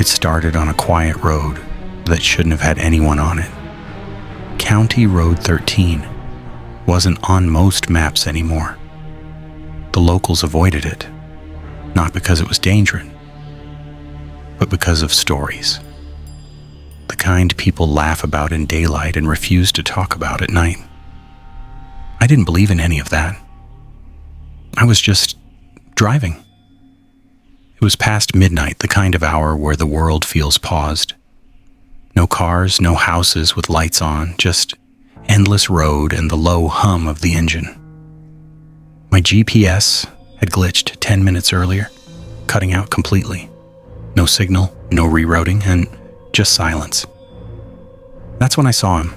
It started on a quiet road that shouldn't have had anyone on it. County Road 13 wasn't on most maps anymore. The locals avoided it, not because it was dangerous, but because of stories. The kind people laugh about in daylight and refuse to talk about at night. I didn't believe in any of that. I was just driving. It was past midnight, the kind of hour where the world feels paused. No cars, no houses with lights on, just endless road and the low hum of the engine. My GPS had glitched 10 minutes earlier, cutting out completely. No signal, no rerouting, and just silence. That's when I saw him.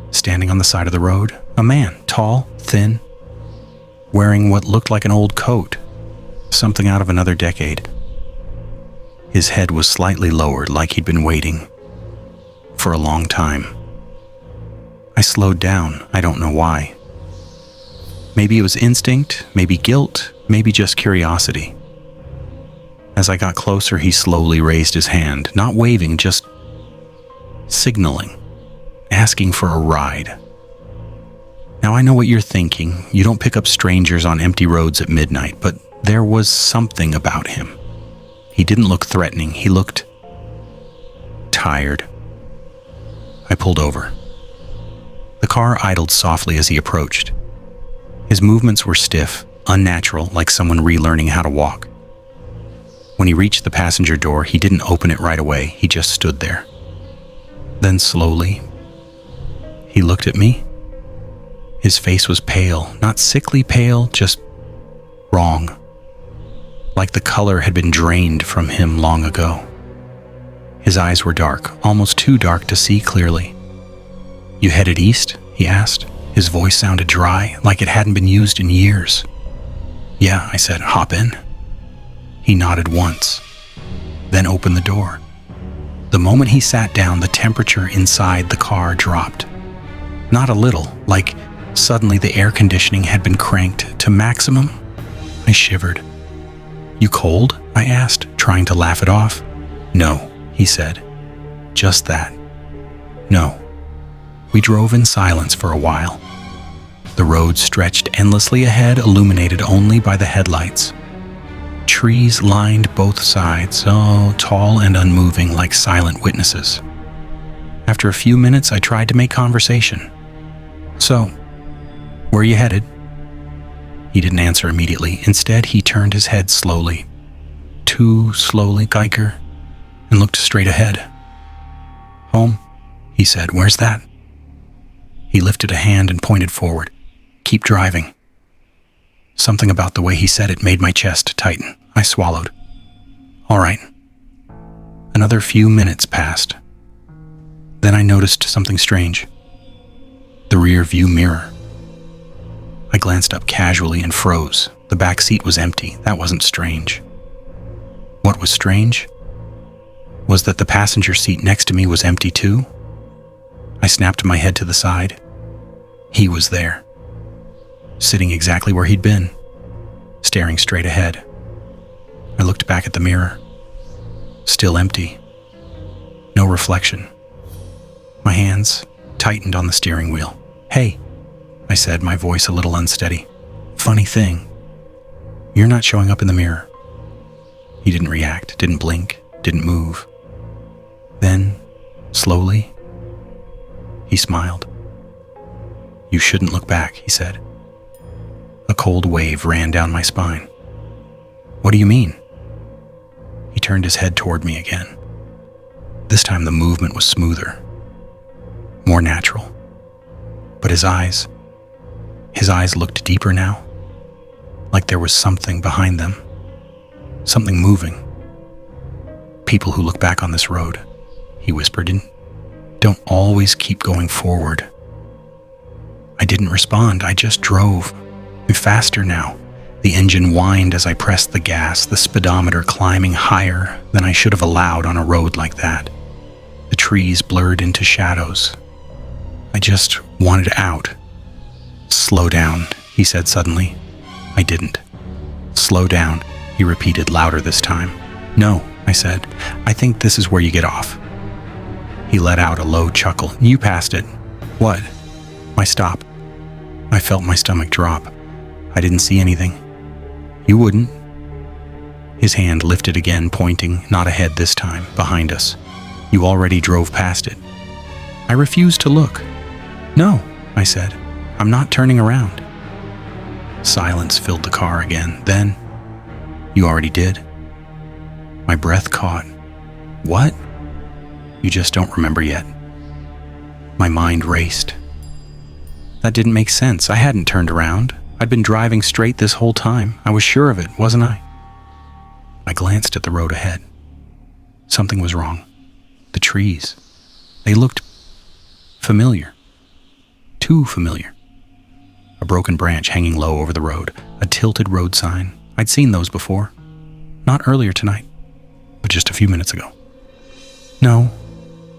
Standing on the side of the road, a man, tall, thin, wearing what looked like an old coat, something out of another decade. His head was slightly lowered, like he'd been waiting for a long time. I slowed down, I don't know why. Maybe it was instinct, maybe guilt, maybe just curiosity. As I got closer, he slowly raised his hand, not waving, just signaling, asking for a ride. Now I know what you're thinking. You don't pick up strangers on empty roads at midnight, but there was something about him. He didn't look threatening. He looked tired. I pulled over. The car idled softly as he approached. His movements were stiff, unnatural, like someone relearning how to walk. When he reached the passenger door, he didn't open it right away. He just stood there. Then slowly, he looked at me. His face was pale, not sickly pale, just wrong. Like the color had been drained from him long ago. His eyes were dark, almost too dark to see clearly. "You headed east?" he asked. His voice sounded dry, like it hadn't been used in years. "Yeah," I said, "hop in." He nodded once, then opened the door. The moment he sat down, the temperature inside the car dropped. Not a little, like suddenly the air conditioning had been cranked to maximum. I shivered. "You cold?" I asked, trying to laugh it off. "No," he said. "Just that. No." We drove in silence for a while. The road stretched endlessly ahead, illuminated only by the headlights. Trees lined both sides, tall and unmoving, like silent witnesses. After a few minutes, I tried to make conversation. "So, where are you headed?" He didn't answer immediately. Instead, he turned his head slowly, too slowly, Geiger, and looked straight ahead. "Home," he said. "Where's that?" He lifted a hand and pointed forward. "Keep driving." Something about the way he said it made my chest tighten. I swallowed. "All right." Another few minutes passed. Then I noticed something strange. The rear view mirror. I glanced up casually and froze. The back seat was empty. That wasn't strange. What was strange was that the passenger seat next to me was empty too. I snapped my head to the side. He was there, sitting exactly where he'd been, staring straight ahead. I looked back at the mirror. Still empty. No reflection. My hands tightened on the steering wheel. "Hey," I said, my voice a little unsteady. "Funny thing. You're not showing up in the mirror." He didn't react, didn't blink, didn't move. Then, slowly, he smiled. "You shouldn't look back," he said. A cold wave ran down my spine. "What do you mean?" He turned his head toward me again. This time the movement was smoother, more natural. But his eyes looked deeper now, like there was something behind them, something moving. "People who look back on this road," he whispered, "don't always keep going forward." I didn't respond. I just drove. And faster now. The engine whined as I pressed the gas, the speedometer climbing higher than I should have allowed on a road like that. The trees blurred into shadows. I just wanted out. "Slow down," he said suddenly. I didn't. "Slow down," he repeated louder this time. "No," I said. I think this is where you get off. He let out a low chuckle. You passed it. What? My stop. I felt my stomach drop. I didn't see anything. You wouldn't. His hand lifted again, pointing, not ahead this time, behind us. You already drove past it. I refused to look. No, I said. I'm not turning around. Silence filled the car again. Then, you already did. My breath caught. What? You just don't remember yet. My mind raced. That didn't make sense. I hadn't turned around. I'd been driving straight this whole time. I was sure of it, wasn't I? I glanced at the road ahead. Something was wrong. The trees. They looked familiar. Too familiar. A broken branch hanging low over the road. A tilted road sign. I'd seen those before. Not earlier tonight, but just a few minutes ago. No,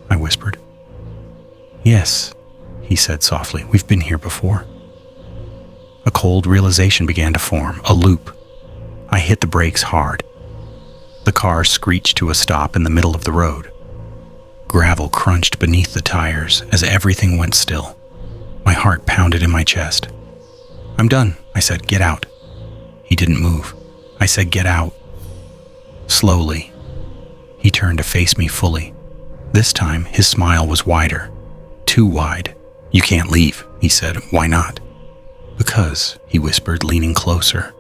I whispered. Yes, he said softly. We've been here before. A cold realization began to form. A loop. I hit the brakes hard. The car screeched to a stop in the middle of the road. Gravel crunched beneath the tires as everything went still. My heart pounded in my chest. I'm done, I said. Get out. He didn't move. I said, get out. Slowly, he turned to face me fully. This time, his smile was wider. Too wide. You can't leave, he said. Why not? Because, he whispered, leaning closer.